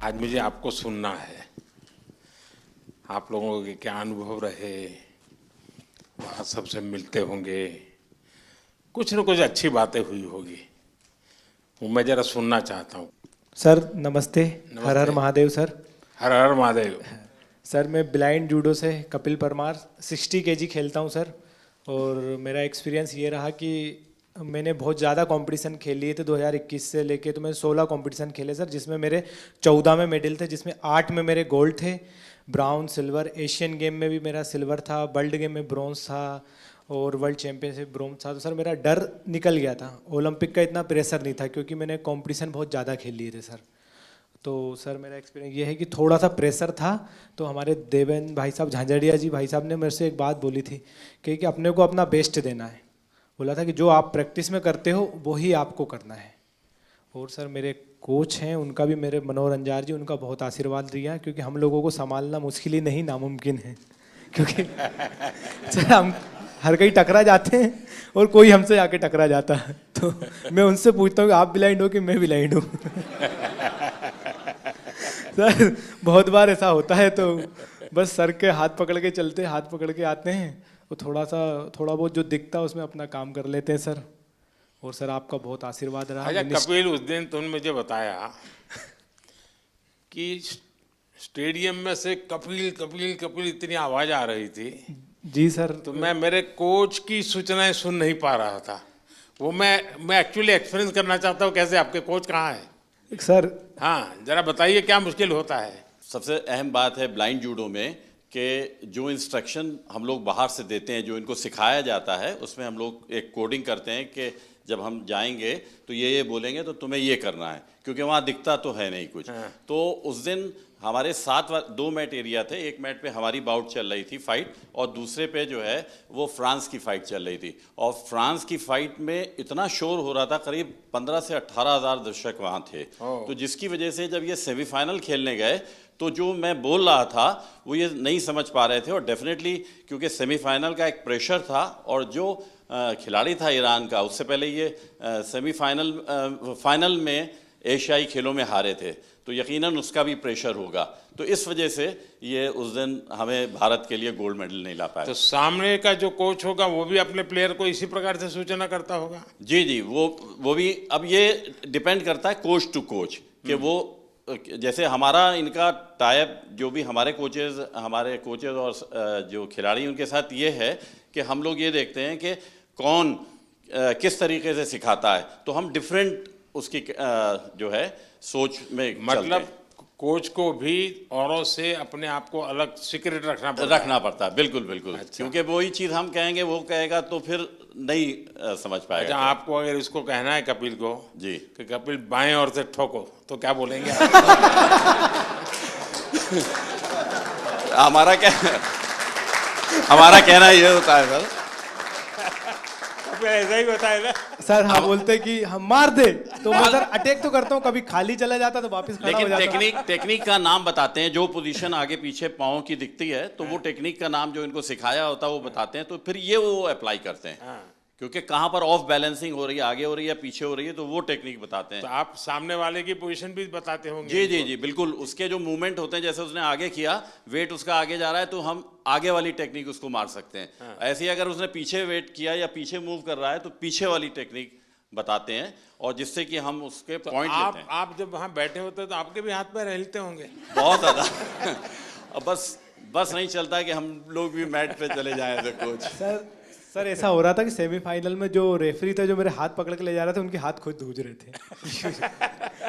आज मुझे आपको सुनना है, आप लोगों के क्या अनुभव रहे, वहाँ सबसे मिलते होंगे, कुछ न कुछ अच्छी बातें हुई होगी, वो मैं जरा सुनना चाहता हूँ। सर नमस्ते। हर हर नमस्ते। महादेव सर। हर हर महादेव। सर मैं ब्लाइंड जूडो से कपिल परमार 60 केजी खेलता हूँ सर। और मेरा एक्सपीरियंस ये रहा कि मैंने बहुत ज़्यादा कंपटीशन खेल लिए थे 2021 से लेके, तो मैंने 16 कंपटीशन खेले सर, जिसमें मेरे 14 में मेडल थे, जिसमें 8 में मेरे गोल्ड थे, ब्राउन सिल्वर। एशियन गेम में भी मेरा सिल्वर था, वर्ल्ड गेम में ब्रॉन्ज था और वर्ल्ड चैंपियनशिप ब्रॉन्ज था। तो सर मेरा डर निकल गया था, ओलंपिक का इतना प्रेशर नहीं था क्योंकि मैंने कंपटीशन बहुत ज़्यादा खेल लिए थे सर। तो सर मेरा एक्सपीरियंस ये है कि थोड़ा सा प्रेशर था। तो हमारे देवेन भाई साहब, झांझड़िया जी भाई साहब ने मेरे से एक बात बोली थी कि अपने को अपना बेस्ट देना है। बोला था कि जो आप प्रैक्टिस में करते हो वो ही आपको करना है। और सर मेरे कोच हैं, उनका भी, मेरे मनोहर अंजार जी, उनका बहुत आशीर्वाद दिया, क्योंकि हम लोगों को संभालना मुश्किल ही नहीं नामुमकिन है। क्योंकि सर हम हर कहीं टकरा जाते हैं और कोई हमसे आके टकरा जाता है। तो मैं उनसे पूछता हूँ कि आप ब्लाइंड हो कि मैं ब्लाइंड हूँ। सर बहुत बार ऐसा होता है, तो बस सर के हाथ पकड़ के चलते, हाथ पकड़ के आते हैं, तो थोड़ा बहुत जो दिखता है उसमें अपना काम कर लेते हैं सर। और सर आपका बहुत आशीर्वाद रहा। अच्छा कपिल, उस दिन तुमने मुझे बताया कि स्टेडियम में से कपिल कपिल कपिल इतनी आवाज़ आ रही थी। जी सर। तो मैं मेरे कोच की सूचनाएं सुन नहीं पा रहा था। वो मैं एक्चुअली एक्सपीरियंस करना चाहता हूँ, कैसे आपके कोच कहाँ है? सर हाँ जरा बताइए क्या मुश्किल होता है। सबसे अहम बात है ब्लाइंड जूडो में कि जो इंस्ट्रक्शन हम लोग बाहर से देते हैं, जो इनको सिखाया जाता है, उसमें हम लोग एक कोडिंग करते हैं कि जब हम जाएंगे तो ये बोलेंगे तो तुम्हें ये करना है, क्योंकि वहाँ दिखता तो है नहीं कुछ। हाँ। तो उस दिन हमारे 2 मैट एरिया थे। एक मैट पे हमारी बाउट चल रही थी फाइट, और दूसरे पे जो है वो फ्रांस की फाइट चल रही थी। और फ्रांस की फाइट में इतना शोर हो रहा था, करीब 15 से 18 हज़ार दर्शक वहाँ थे। तो जिसकी वजह से जब ये सेमीफाइनल खेलने गए तो जो मैं बोल रहा था वो ये नहीं समझ पा रहे थे। और डेफिनेटली क्योंकि सेमीफाइनल का एक प्रेशर था, और जो खिलाड़ी था ईरान का, उससे पहले ये फाइनल में एशियाई खेलों में हारे थे, तो यकीनन उसका भी प्रेशर होगा। तो इस वजह से ये उस दिन हमें भारत के लिए गोल्ड मेडल नहीं ला पाया। तो सामने का जो कोच होगा वो भी अपने प्लेयर को इसी प्रकार से सूचना करता होगा? जी जी, वो भी, अब ये डिपेंड करता है कोच टू कोच कि वो, जैसे हमारा इनका टाइप, जो भी हमारे कोचेज और जो खिलाड़ी, उनके साथ ये है कि हम लोग ये देखते हैं कि कौन किस तरीके से सिखाता है, तो हम डिफरेंट उसकी जो है सोच में मतलब कोच को भी औरों से अपने आप को अलग सीक्रेट रखना पड़ता है। बिल्कुल बिल्कुल। अच्छा। क्योंकि वही चीज़ हम कहेंगे वो कहेगा तो फिर नहीं समझ पाएगा। अच्छा, आपको अगर इसको कहना है कपिल को जी कि कपिल बाएं ओर से ठोको, तो क्या बोलेंगे? हमारा कहना ये होता है सर, ऐसा ही होता है ना सर। हम बोलते हैं कि हम मार दे, तो मैं सर अटैक तो करता हूँ, कभी खाली चला जाता तो वापस खड़ा हो लेकिन जाता। टेक्निक का नाम बताते हैं। जो पोजीशन आगे पीछे पाँव की दिखती है, तो वो टेक्निक का नाम जो इनको सिखाया होता है वो बताते हैं, तो फिर ये वो अप्लाई करते हैं। क्योंकि कहाँ पर ऑफ बैलेंसिंग हो रही है, आगे हो रही है, पीछे हो रही है, तो वो टेक्निक बताते हैं। तो आप सामने वाले की पोजीशन भी बताते होंगे? जी जी जी बिल्कुल। उसके जो मूवमेंट होते हैं, जैसे उसने आगे किया, वेट उसका आगे जा रहा है, तो हम आगे वाली टेक्निक उसको मार सकते हैं। ऐसे ही अगर उसने पीछे वेट किया या पीछे मूव कर रहा है, तो पीछे वाली टेक्निक बताते हैं, और जिससे कि हम उसके पॉइंट लेते हैं। आप जब वहाँ बैठे होते हैं तो आपके भी हाथ पैर हिलते होंगे? बहुत ज़्यादा। बस नहीं चलता कि हम लोग भी मैट पे चले जाएं ऐसे कोच। सर ऐसा हो रहा था कि सेमीफाइनल में जो रेफरी थे, जो मेरे हाथ पकड़ के ले जा रहे थे, उनके हाथ खुद धूज रहे थे।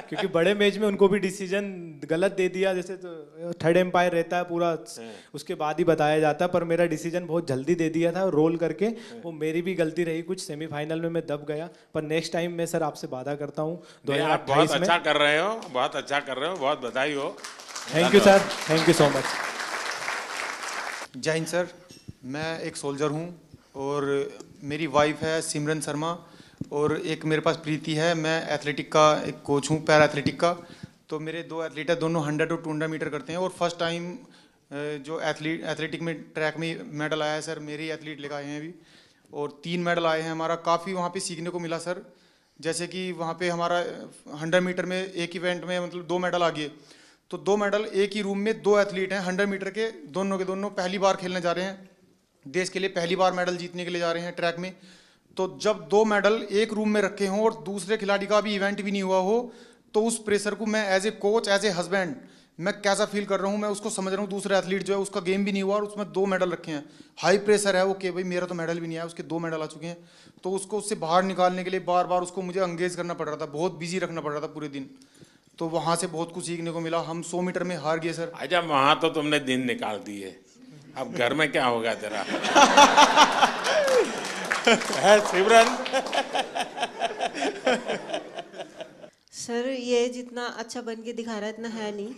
क्योंकि बड़े मैच में उनको भी डिसीजन गलत दे दिया, जैसे तो थर्ड एम्पायर रहता है पूरा, उसके बाद ही बताया जाता है, पर मेरा डिसीजन बहुत जल्दी दे दिया था रोल करके। वो मेरी भी गलती रही कुछ, सेमीफाइनल में मैं दब गया। पर नेक्स्ट टाइम मैं सर आपसे वादा करता हूँ 2028 बहुत में। अच्छा कर रहे हो, बहुत अच्छा कर रहे हो, बहुत बधाई हो। Thank you sir, thank you so much. जय हिंद सर। मैं एक सोल्जर हूँ और मेरी वाइफ है सिमरन शर्मा, और एक मेरे पास प्रीति है। मैं एथलेटिक का एक कोच हूँ, पैरा एथलेटिक का। तो मेरे 2 एथलीट है, दोनों 100 और 200 मीटर करते हैं। और फर्स्ट टाइम जो एथलेटिक में ट्रैक में मेडल आया है सर, मेरे ही एथलीट लेकर आए हैं अभी, और 3 मेडल आए हैं। हमारा काफ़ी वहाँ पे सीखने को मिला सर। जैसे कि वहाँ पे हमारा 100 मीटर में एक इवेंट में मतलब 2 मेडल आ गए, तो 2 मेडल, एक ही रूम में 2 एथलीट हैं 100 मीटर के, दोनों के दोनों पहली बार खेलने जा रहे हैं, देश के लिए पहली बार मेडल जीतने के लिए जा रहे हैं ट्रैक में। तो जब 2 मेडल एक रूम में रखे हों और दूसरे खिलाड़ी का भी इवेंट भी नहीं हुआ हो, तो उस प्रेशर को मैं as a coach, as a husband, मैं कैसा फील कर रहा हूँ, मैं उसको समझ रहा हूँ। दूसरा एथलीट जो है उसका गेम भी नहीं हुआ और उसमें 2 मेडल रखे हैं, हाई प्रेशर है वो कि भाई मेरा तो मेडल भी नहीं आया, उसके 2 मेडल आ चुके हैं। तो उसको उससे बाहर निकालने के लिए बार बार उसको मुझे एंगेज करना पड़ रहा था, बहुत बिजी रखना पड़ रहा था पूरे दिन। तो वहाँ से बहुत कुछ सीखने को मिला। हम 100 मीटर में हार गए सर। अच्छा, वहाँ तो तुमने दिन निकाल दिए, अब घर में क्या होगा तेरा? है सिमरन? सर ये जितना अच्छा बन के दिखा रहा है इतना है नहीं।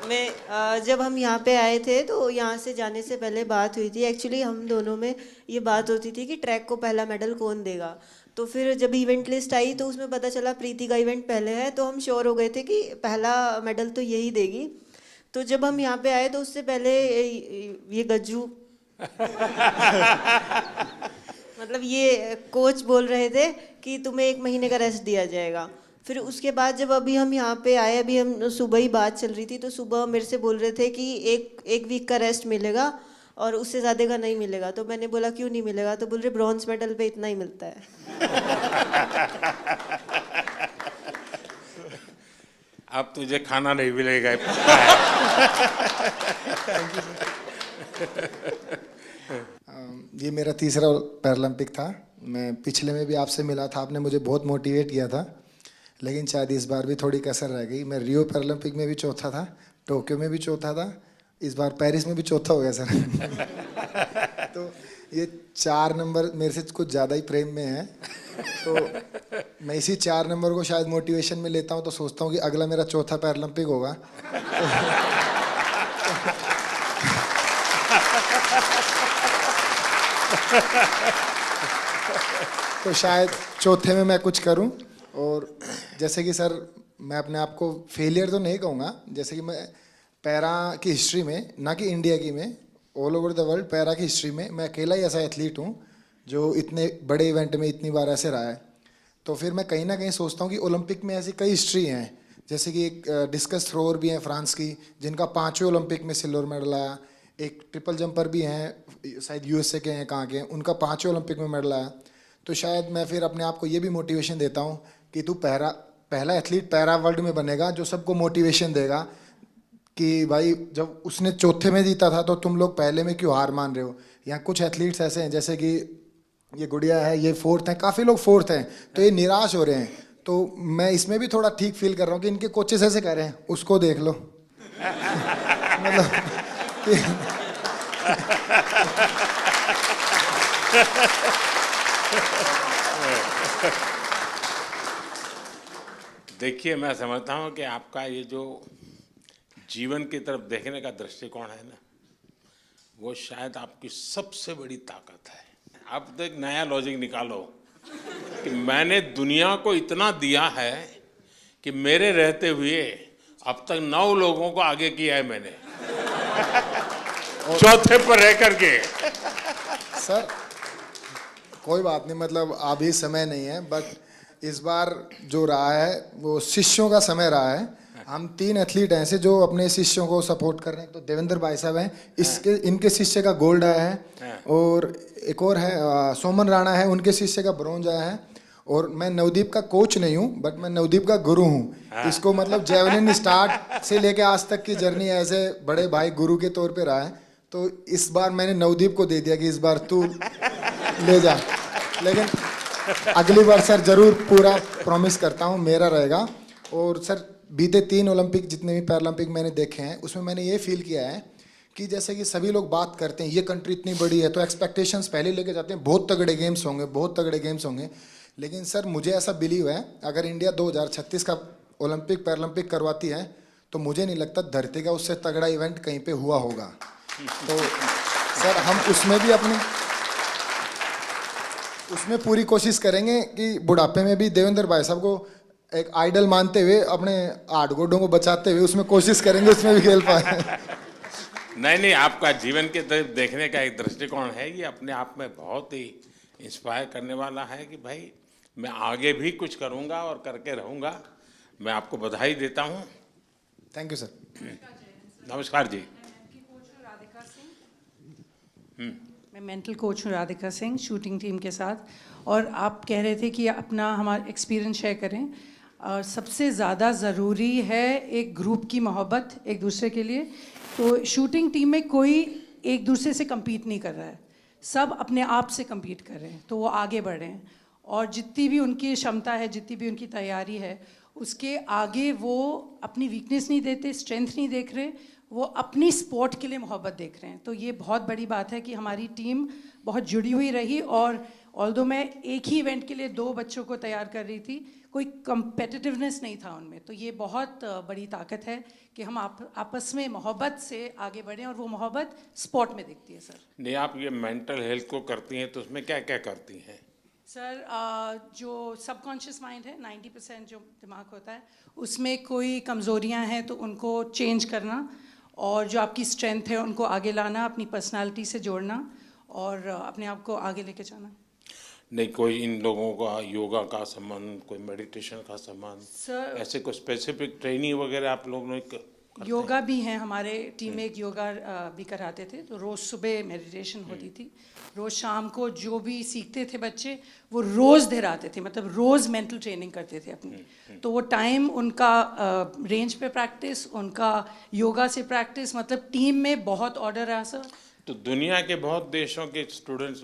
मैं जब हम यहाँ पे आए थे तो यहाँ से जाने से पहले बात हुई थी, एक्चुअली हम दोनों में ये बात होती थी कि ट्रैक को पहला मेडल कौन देगा। तो फिर जब इवेंट लिस्ट आई तो उसमें पता चला प्रीति का इवेंट पहले है, तो हम श्योर हो गए थे कि पहला मेडल तो यही देगी। तो जब हम यहाँ पे आए तो उससे पहले ये गज्जू मतलब ये कोच बोल रहे थे कि तुम्हें 1 महीने का रेस्ट दिया जाएगा। फिर उसके बाद जब अभी हम यहाँ पे आए, अभी हम सुबह ही बात चल रही थी, तो सुबह मेरे से बोल रहे थे कि एक वीक का रेस्ट मिलेगा और उससे ज़्यादा का नहीं मिलेगा। तो मैंने बोला क्यों नहीं मिलेगा, तो बोल रहे ब्रॉन्ज मेडल पे इतना ही मिलता है। अब तुझे खाना नहीं मिलेगा। ये मेरा तीसरा पैरालंपिक था। मैं पिछले में भी आपसे मिला था, आपने मुझे बहुत मोटिवेट किया था, लेकिन शायद इस बार भी थोड़ी कसर रह गई। मैं रियो पैरालंपिक में भी चौथा था, टोक्यो में भी चौथा था, इस बार पेरिस में भी चौथा हो गया सर। तो ये 4 नंबर मेरे से कुछ ज़्यादा ही प्रेम में है, तो मैं इसी 4 नंबर को शायद मोटिवेशन में लेता हूँ। तो सोचता हूँ कि अगला मेरा चौथा पैरालंपिक होगा। तो शायद चौथे में मैं कुछ करूं। और जैसे कि सर, मैं अपने आप को फेलियर तो नहीं कहूँगा, जैसे कि मैं पैरा की हिस्ट्री में, ना कि इंडिया की में, all over the world para की हिस्ट्री में मैं अकेला ही ऐसा एथलीट हूँ जो इतने बड़े इवेंट में इतनी बार ऐसे रहा है। तो फिर मैं कहीं ना कहीं सोचता हूँ कि ओलंपिक में ऐसी कई हिस्ट्री हैं, जैसे कि एक डिस्कस थ्रोअर भी हैं फ्रांस की, जिनका 5वें ओलंपिक में सिल्वर मेडल आया। एक ट्रिपल जंपर भी हैं, शायद यूएसए के हैं, कहाँ के हैं, उनका 5वें ओलंपिक में मेडल आया। तो शायद मैं फिर अपने आप को ये भी मोटिवेशन देता हूँ कि तू पहला एथलीट पैरा वर्ल्ड में बनेगा जो सबको मोटिवेशन देगा कि भाई जब उसने चौथे में जीता था तो तुम लोग पहले में क्यों हार मान रहे हो। यहाँ कुछ एथलीट्स ऐसे हैं, जैसे कि ये गुड़िया है, ये 4th हैं, काफ़ी लोग 4th हैं, तो ये निराश हो रहे हैं। तो मैं इसमें भी थोड़ा ठीक फील कर रहा हूँ कि इनके कोचेस ऐसे कह रहे हैं, उसको देख लो। मतलब देखिए, मैं समझता हूँ कि आपका ये जो जीवन की तरफ देखने का दृष्टिकोण है ना, वो शायद आपकी सबसे बड़ी ताकत है। अब तो एक नया लॉजिक निकालो कि मैंने दुनिया को इतना दिया है कि मेरे रहते हुए अब तक 9 लोगों को आगे किया है मैंने, चौथे पर रह करके। सर कोई बात नहीं, मतलब अभी समय नहीं है, बट इस बार जो रहा है वो शिष्यों का समय रहा है। हम 3 एथलीट हैं ऐसे जो अपने शिष्यों को सपोर्ट कर रहे हैं। तो देवेंद्र भाई साहब हैं, इनके शिष्य का गोल्ड आया है, और एक और है सोमन राणा है, उनके शिष्य का ब्रॉन्ज आया है। और मैं नवदीप का कोच नहीं हूँ, बट मैं नवदीप का गुरु हूँ। इसको मतलब जेवलिन स्टार्ट से लेके आज तक की जर्नी ऐसे बड़े भाई गुरु के तौर पे रहा है। तो इस बार मैंने नवदीप को दे दिया कि इस बार तू ले जा, लेकिन अगली बार सर जरूर पूरा प्रॉमिस करता हूँ मेरा रहेगा। और सर बीते 3 ओलंपिक जितने भी पैरालंपिक मैंने देखे हैं उसमें मैंने ये फील किया है कि जैसे कि सभी लोग बात करते हैं ये कंट्री इतनी बड़ी है तो एक्सपेक्टेशंस पहले लेके जाते हैं, बहुत तगड़े गेम्स होंगे, बहुत तगड़े गेम्स होंगे। लेकिन सर मुझे ऐसा बिलीव है अगर इंडिया 2036 का ओलंपिक पैरालंपिक करवाती है तो मुझे नहीं लगता धरती का उससे तगड़ा इवेंट कहीं पे हुआ होगा। तो सर हम उसमें पूरी कोशिश करेंगे कि बुढ़ापे में भी देवेंद्र भाई साहब को एक आइडल मानते हुए अपने 8 गोडों को बचाते हुए उसमें कोशिश करेंगे उसमें भी खेल पाए। नहीं, आपका जीवन के तरफ देखने का एक दृष्टिकोण है, ये अपने आप में बहुत ही इंस्पायर करने वाला है कि भाई मैं आगे भी कुछ करूंगा और करके रहूंगा। मैं आपको बधाई देता हूं। Thank you sir. नमस्कार जी। मैं मेंटल कोच हूँ राधिका सिंह, शूटिंग टीम के साथ। और आप कह रहे थे कि अपना हमारा एक्सपीरियंस शेयर करें। सबसे ज़्यादा ज़रूरी है एक ग्रुप की मोहब्बत एक दूसरे के लिए। तो शूटिंग टीम में कोई एक दूसरे से compete नहीं कर रहा है, सब अपने आप से compete कर रहे हैं, तो वो आगे बढ़ रहे हैं। और जितनी भी उनकी क्षमता है, जितनी भी उनकी तैयारी है, उसके आगे वो अपनी वीकनेस नहीं देते, स्ट्रेंथ नहीं देख रहे, वो अपनी स्पोर्ट के लिए मोहब्बत देख रहे हैं। तो ये बहुत बड़ी बात है कि हमारी टीम बहुत जुड़ी हुई रही। और ऑल्दो मैं एक ही इवेंट के लिए 2 बच्चों को तैयार कर रही थी, कोई कंपेटिटिवनेस नहीं था उनमें। तो ये बहुत बड़ी ताकत है कि हम आपस में मोहब्बत से आगे बढ़ें, और वो मोहब्बत स्पोर्ट में दिखती है। सर नहीं, आप ये मेंटल हेल्थ को करती हैं तो उसमें क्या क्या करती हैं? सर, जो सबकॉन्शियस माइंड है, 90% जो दिमाग होता है, उसमें कोई कमज़ोरियां हैं तो उनको चेंज करना, और जो आपकी स्ट्रेंथ है उनको आगे लाना, अपनी पर्सनालिटी से जोड़ना और अपने आप को आगे लेके जाना। नहीं, कोई इन लोगों का योगा का संबंध, कोई मेडिटेशन का संबंध, सर ऐसे कोई स्पेसिफिक ट्रेनिंग वगैरह आप लोग ने योगा भी हैं हमारे टीम में, एक योगा भी कराते थे। तो रोज़ सुबह मेडिटेशन होती थी, रोज़ शाम को जो भी सीखते थे बच्चे वो रोज़ दोहराते थे, मतलब रोज़ मेंटल ट्रेनिंग करते थे अपनी। तो वो टाइम उनका रेंज पे प्रैक्टिस, उनका योगा से प्रैक्टिस, मतलब टीम में बहुत ऑर्डर रहा सर। तो दुनिया के बहुत देशों के स्टूडेंट्स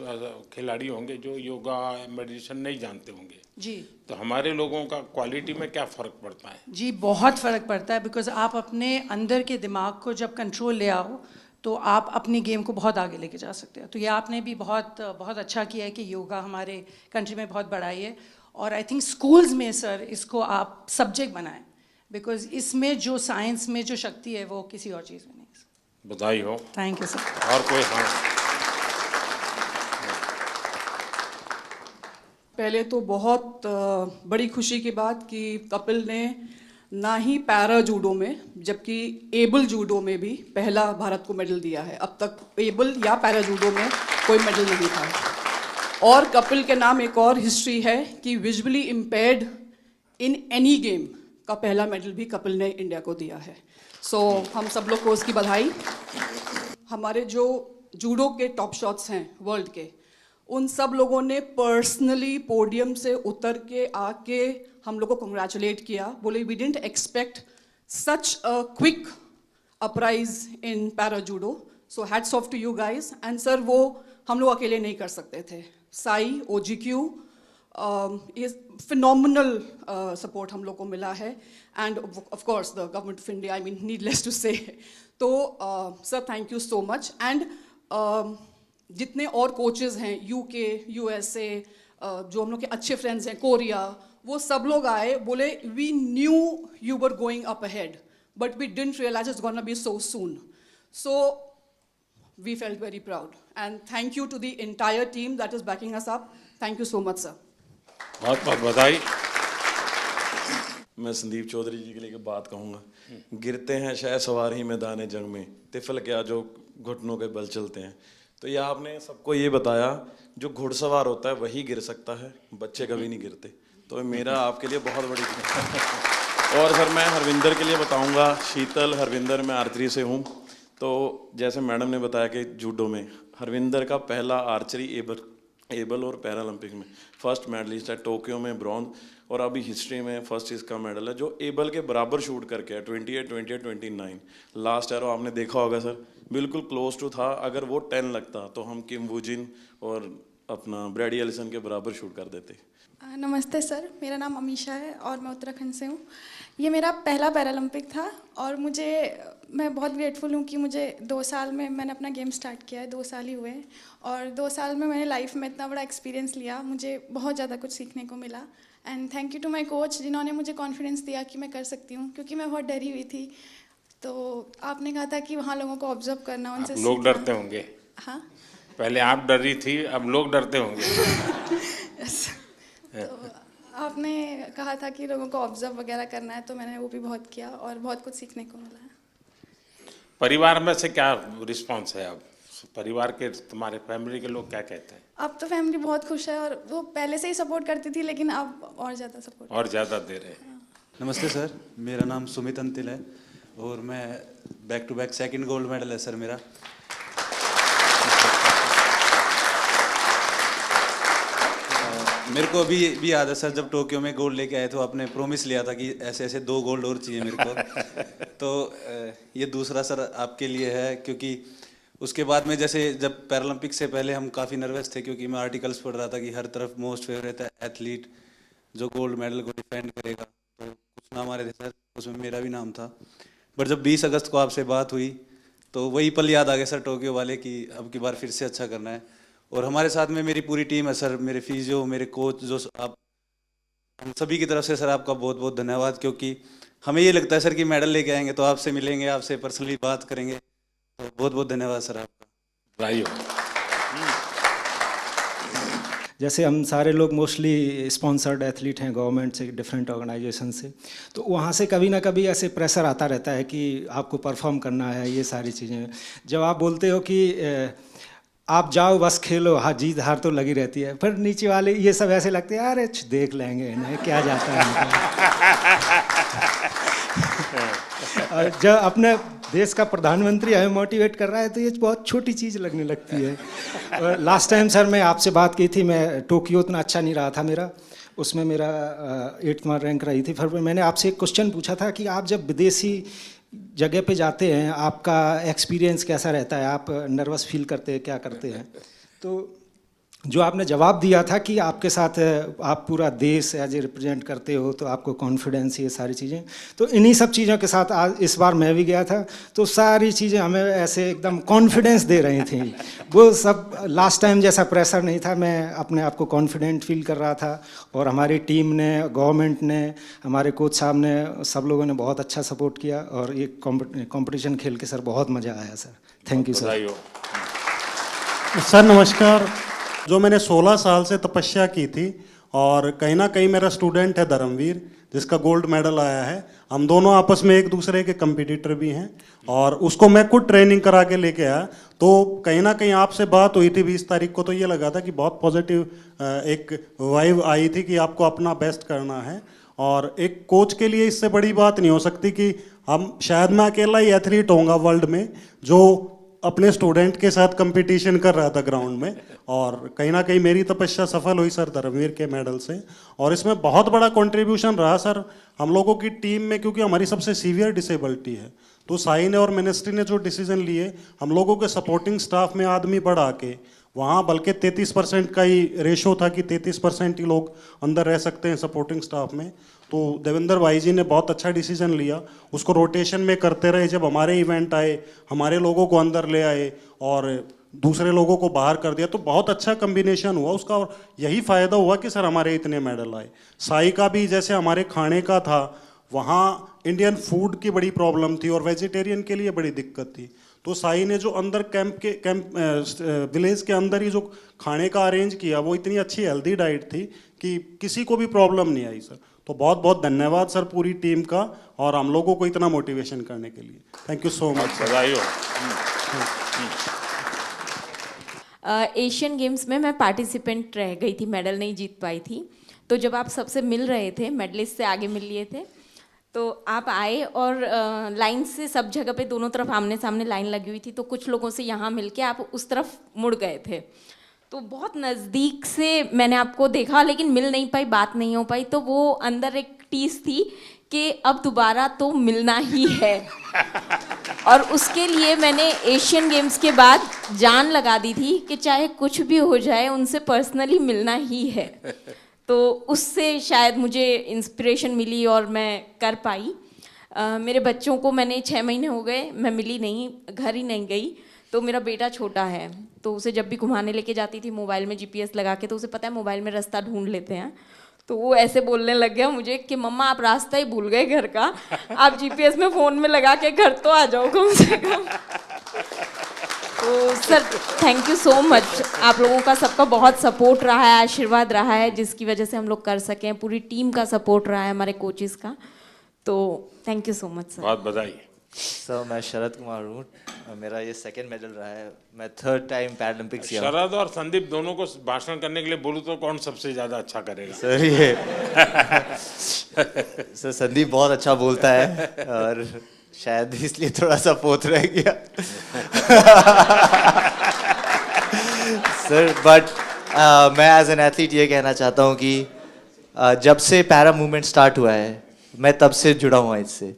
खिलाड़ी होंगे जो योगा मेडिटेशन नहीं जानते होंगे जी। तो हमारे लोगों का क्वालिटी में क्या फ़र्क पड़ता है? जी, बहुत फ़र्क पड़ता है, बिकॉज आप अपने अंदर के दिमाग को जब कंट्रोल ले आओ तो आप अपनी गेम को बहुत आगे लेके जा सकते हो। तो ये आपने भी बहुत बहुत अच्छा किया है कि योगा हमारे कंट्री में बहुत बढ़ाई है। और आई थिंक स्कूल्स में सर इसको आप सब्जेक्ट बनाएं, बिकॉज इसमें जो साइंस में जो शक्ति है वो किसी और चीज़ में नहीं। बधाई हो। Thank you sir. और कोई? हाँ, पहले तो बहुत बड़ी खुशी की बात कि कपिल ने ना ही पैरा जूडो में जबकि एबल जूडो में भी पहला भारत को मेडल दिया है। अब तक एबल या पैरा जूडो में कोई मेडल नहीं था। और कपिल के नाम एक और हिस्ट्री है कि visually impaired in any game का पहला मेडल भी कपिल ने इंडिया को दिया है। सो हम सब लोग को उसकी बधाई। हमारे जो जूडो के टॉप शॉट्स हैं वर्ल्ड के, उन सब लोगों ने पर्सनली पोडियम से उतर के आके हम लोग को कंग्रेचुलेट किया, बोले we didn't expect such a quick uprise in para judo, so hats off to you guys. And sir वो हम लोग अकेले नहीं कर सकते थे, साई OGQ ये फिनोमिनल सपोर्ट हम लोग को मिला है, and of course the government of India, I mean needless to say. तो sir thank you so much. And जितने और कोचेज़ हैं UK USA, जो हम लोग के अच्छे फ्रेंड्स हैं, कोरिया, वो सब लोग आए, बोले we knew you were going up ahead but we didn't realise it's gonna be so soon. So we felt very proud and thank you to the entire team that is backing us up. Thank you so much sir. बहुत बहुत बधाई। मैं संदीप चौधरी जी के लिए बात कहूँगा। गिरते हैं शायद सवार ही मैदान जंग में, तिफल क्या जो घुटनों के बल चलते हैं। तो ये आपने सबको ये बताया जो घुड़सवार होता है वही गिर सकता है, बच्चे कभी नहीं गिरते। तो मेरा आपके लिए बहुत बड़ी और सर मैं हरविंदर के लिए बताऊंगा। शीतल हरविंदर, मैं आर्चरी से हूँ। तो जैसे मैडम ने बताया कि जूडो में हरविंदर का पहला आर्चरी एबल और पैरालंपिक में फर्स्ट मेडलिस्ट है, टोक्यो में ब्रॉन्ज, और अभी हिस्ट्री में फर्स्ट इसका मेडल है जो एबल के बराबर शूट करके है, 28, 28, 29। लास्ट एरो आपने देखा होगा सर, बिल्कुल क्लोज टू था। अगर वो 10 लगता तो हम किम वूजिन और अपना ब्रैडी एलिसन के बराबर शूट कर देते। नमस्ते सर, मेरा नाम अमीशा है और मैं उत्तराखंड से हूँ। ये मेरा पहला पैरालंपिक था और मैं बहुत ग्रेटफुल हूँ कि मुझे 2 साल में मैंने अपना गेम स्टार्ट किया है, 2 साल ही हुए हैं, और 2 साल में मैंने लाइफ में इतना बड़ा एक्सपीरियंस लिया, मुझे बहुत ज़्यादा कुछ सीखने को मिला। And thank you to my coach जिन्होंने मुझे कॉन्फिडेंस दिया कि मैं कर सकती हूँ, क्योंकि मैं बहुत डरी हुई थी। तो आपने कहा था कि वहाँ लोगों को ऑब्जर्व करना, उनसे सीखना। लोग डरते होंगे। हाँ, पहले आप डर रही थी, अब लोग डरते होंगे। तो आपने कहा था कि लोगों को ऑब्जर्व वगैरह करना है, तो मैंने वो भी बहुत किया और बहुत कुछ सीखने को मिला है। परिवार में से क्या रिस्पॉन्स है अब? परिवार के, तुम्हारे फैमिली के लोग क्या कहते हैं? अब तो फैमिली बहुत खुश है, और वो पहले से ही सपोर्ट करती थी, लेकिन अब और ज़्यादा सपोर्ट और ज़्यादा दे रहे हैं। नमस्ते सर, मेरा नाम सुमित अंतिल है और मैं back to back second gold medal है सर मेरा। मेरे को अभी भी याद है सर, जब टोक्यो में गोल्ड लेके आए तो आपने प्रॉमिस लिया था कि ऐसे ऐसे 2 गोल्ड और चाहिए मेरे को। तो ये दूसरा सर आपके लिए है, क्योंकि उसके बाद में जैसे जब पैरालंपिक से पहले हम काफ़ी नर्वस थे, क्योंकि मैं आर्टिकल्स पढ़ रहा था कि हर तरफ मोस्ट फेवरेट एथलीट जो गोल्ड मेडल को डिफेंड करेगा, तो कुछ नाम आ रहे थे सर, उसमें मेरा भी नाम था। बट जब 20 अगस्त को आपसे बात हुई तो वही पल याद आ गए सर टोक्यो वाले, कि अब की बार फिर से अच्छा करना है। और हमारे साथ में मेरी पूरी टीम है सर, मेरे फिजियो, मेरे कोच, जो आप हम सभी की तरफ से सर आपका बहुत बहुत धन्यवाद, क्योंकि हमें ये लगता है सर कि मेडल लेके आएंगे तो आपसे मिलेंगे, आपसे पर्सनली बात करेंगे, तो बहुत बहुत धन्यवाद सर आपका। भाई जैसे हम सारे लोग मोस्टली स्पॉन्सर्ड एथलीट हैं गवर्नमेंट से, डिफरेंट ऑर्गेनाइजेशन से, तो वहाँ से कभी ना कभी ऐसे प्रेशर आता रहता है कि आपको परफॉर्म करना है, ये सारी चीज़ें। जब आप बोलते हो कि आप जाओ बस खेलो, हाँ जीत हार तो लगी रहती है, पर नीचे वाले ये सब ऐसे लगते हैं अरे देख लेंगे इन्हें क्या जाता है। और जब अपने देश का प्रधानमंत्री हमें मोटिवेट कर रहा है तो ये बहुत छोटी चीज़ लगने लगती है। और लास्ट टाइम सर मैं आपसे बात की थी, मैं टोक्यो उतना अच्छा नहीं रहा था मेरा, उसमें मेरा 8वां रैंक रही थी। फिर मैंने आपसे एक क्वेश्चन पूछा था कि आप जब विदेशी जगह पे जाते हैं आपका एक्सपीरियंस कैसा रहता है, आप नर्वस फील करते हैं, क्या करते हैं? तो जो आपने जवाब दिया था कि आपके साथ आप पूरा देश एज ए रिप्रेजेंट करते हो तो आपको कॉन्फिडेंस, ये सारी चीज़ें, तो इन्हीं सब चीज़ों के साथ आज इस बार मैं भी गया था, तो सारी चीज़ें हमें ऐसे एकदम कॉन्फिडेंस दे रही थी। वो सब लास्ट टाइम जैसा प्रेशर नहीं था, मैं अपने आप को कॉन्फिडेंट फील कर रहा था। और हमारी टीम ने, गवर्नमेंट ने, हमारे कोच साहब ने, सब लोगों ने बहुत अच्छा सपोर्ट किया और ये कॉम्पिटिशन खेल के सर बहुत मज़ा आया sir. Thank you sir. Sir नमस्कार। जो मैंने 16 साल से तपस्या की थी, और कहीं ना कहीं मेरा स्टूडेंट है धर्मवीर जिसका गोल्ड मेडल आया है, हम दोनों आपस में एक दूसरे के कंपटीटर भी हैं, और उसको मैं खुद ट्रेनिंग करा के लेके आया। तो कहीं ना कहीं आपसे बात हुई थी 20 तारीख को, तो ये लगा था कि बहुत पॉजिटिव एक वाइब आई थी कि आपको अपना बेस्ट करना है। और एक कोच के लिए इससे बड़ी बात नहीं हो सकती कि हम, शायद मैं अकेला ही एथलीट होऊंगा वर्ल्ड में जो अपने स्टूडेंट के साथ कंपटीशन कर रहा था ग्राउंड में, और कहीं ना कहीं मेरी तपस्या सफल हुई सर धर्मवीर के मेडल से। और इसमें बहुत बड़ा कंट्रीब्यूशन रहा सर हम लोगों की टीम में, क्योंकि हमारी सबसे सीवियर डिसेबिलिटी है। तो साई ने और मिनिस्ट्री ने जो डिसीजन लिए, हम लोगों के सपोर्टिंग स्टाफ में आदमी बढ़ा के, वहाँ बल्कि 33% का ही रेशो था कि 33% ही लोग अंदर रह सकते हैं सपोर्टिंग स्टाफ में। तो देवेंद्र भाई जी ने बहुत अच्छा डिसीजन लिया, उसको रोटेशन में करते रहे। जब हमारे इवेंट आए, हमारे लोगों को अंदर ले आए और दूसरे लोगों को बाहर कर दिया, तो बहुत अच्छा कम्बिनेशन हुआ उसका। और यही फ़ायदा हुआ कि सर हमारे इतने मेडल आए। साई का भी जैसे हमारे खाने का था, वहाँ इंडियन फूड की बड़ी प्रॉब्लम थी और वेजिटेरियन के लिए बड़ी दिक्कत थी। तो साई ने जो अंदर कैंप विलेज के अंदर ही जो खाने का अरेंज किया, वो इतनी अच्छी हेल्दी डाइट थी कि किसी को भी प्रॉब्लम नहीं आई सर। तो बहुत बहुत धन्यवाद सर पूरी टीम का, और हम लोगों को इतना मोटिवेशन करने के लिए। Thank you so much. Asian games में मैं पार्टिसिपेंट रह गई थी, मेडल नहीं जीत पाई थी। तो जब आप सबसे मिल रहे थे, मेडलिस्ट से आगे मिल लिए थे, तो आप आए और लाइन से सब जगह पे दोनों तरफ आमने सामने लाइन लगी हुई थी, तो कुछ लोगों से यहाँ मिल के आप उस तरफ मुड़ गए थे। तो बहुत नज़दीक से मैंने आपको देखा, लेकिन मिल नहीं पाई, बात नहीं हो पाई। तो वो अंदर एक टीस थी कि अब दोबारा तो मिलना ही है। और उसके लिए मैंने एशियन गेम्स के बाद जान लगा दी थी कि चाहे कुछ भी हो जाए उनसे पर्सनली मिलना ही है। तो उससे शायद मुझे इंस्पिरेशन मिली और मैं कर पाई। मेरे बच्चों को मैंने 6 महीने हो गए, मैं मिली नहीं, घर ही नहीं गई। तो मेरा बेटा छोटा है, तो उसे जब भी घुमाने लेके जाती थी मोबाइल में GPS लगा के, तो उसे पता है मोबाइल में रास्ता ढूंढ लेते हैं। तो वो ऐसे बोलने लग गया मुझे कि मम्मा आप रास्ता ही भूल गए घर का, आप GPS में फ़ोन में लगा के घर तो आ जाओ कम से कम। तो sir thank you so much, आप लोगों का सबका बहुत सपोर्ट रहा है, आशीर्वाद रहा है, जिसकी वजह से हम लोग कर सकें। पूरी टीम का सपोर्ट रहा है, हमारे कोचेस का। तो thank you so much sir. बहुत बधाई। सर मैं शरद कुमार हूँ, मेरा ये सेकंड मेडल रहा है। मैं थर्ड टाइम पैरालंपिक्स किया। शरद और संदीप दोनों को भाषण करने के लिए बोलूं तो कौन सबसे ज्यादा अच्छा करेगा? सर ये सर संदीप बहुत अच्छा बोलता है और शायद इसलिए थोड़ा सा पोत रह गया। सर बट मैं एज एन एथलीट ये कहना चाहता हूँ कि जब से पैरा मूवमेंट स्टार्ट हुआ है मैं तब से जुड़ा हुआ इससे,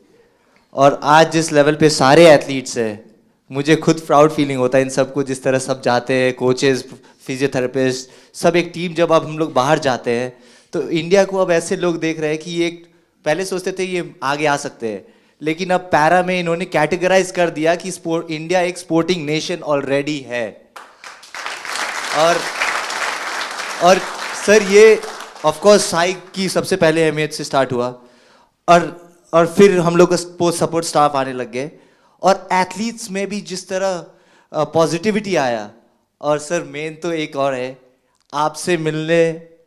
और आज जिस लेवल पे सारे एथलीट्स हैं मुझे खुद प्राउड फीलिंग होता है इन सबको, जिस तरह सब जाते हैं, कोचेस, फिजियोथेरेपिस्ट, सब एक टीम। जब अब हम लोग बाहर जाते हैं तो इंडिया को अब ऐसे लोग देख रहे हैं कि ये पहले सोचते थे ये आगे आ सकते हैं, लेकिन अब पैरा में इन्होंने कैटेगराइज कर दिया कि इंडिया एक स्पोर्टिंग नेशन ऑलरेडी है। और सर ये ऑफ कोर्स साई की सबसे पहले अहमियत से स्टार्ट हुआ, और फिर हम लोग का सपोर्ट स्टाफ आने लग गए, और एथलीट्स में भी जिस तरह पॉजिटिविटी आया। और सर मेन तो एक और है, आपसे मिलने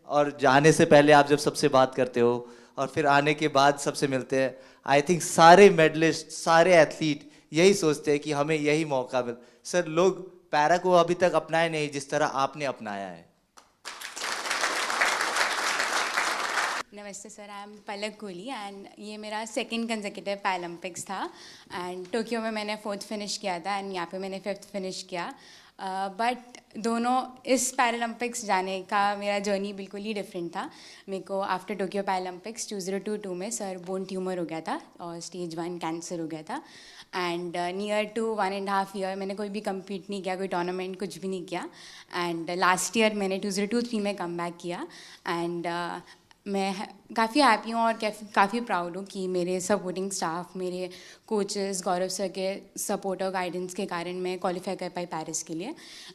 और जाने से पहले आप जब सबसे बात करते हो और फिर आने के बाद सबसे मिलते हैं, आई थिंक सारे मेडलिस्ट, सारे एथलीट यही सोचते हैं कि हमें यही मौका मिल। सर लोग पैरा को अभी तक अपनाए नहीं जिस तरह आपने अपनाया है। नमस्ते sir, I am Palak Kohli and ये मेरा सेकंड कंसेक्यूटिव पैरालंपिक्स था। एंड टोक्यो में मैंने 4th फिनिश किया था एंड यहाँ पे मैंने 5th फिनिश किया। बट दोनों इस पैरालंपिक्स जाने का मेरा जर्नी बिल्कुल ही डिफरेंट था। मेरे को आफ्टर टोक्यो पैरालंपिक्स 2022 में सर बोन ट्यूमर हो गया था और स्टेज 1 कैंसर हो गया था। एंड नियर टू 1.5 ईयर मैंने कोई भी कम्पीट नहीं किया, कोई टूर्नामेंट कुछ भी नहीं किया। एंड लास्ट ईयर मैंने 2023 में कम बैक किया। एंड मैं काफ़ी हैप्पी हूँ और काफ़ी प्राउड हूँ कि मेरे सपोर्टिंग स्टाफ, मेरे कोचेस, गौरव सर के सपोर्ट और गाइडेंस के कारण मैं क्वालिफाई कर पाई पेरिस के लिए।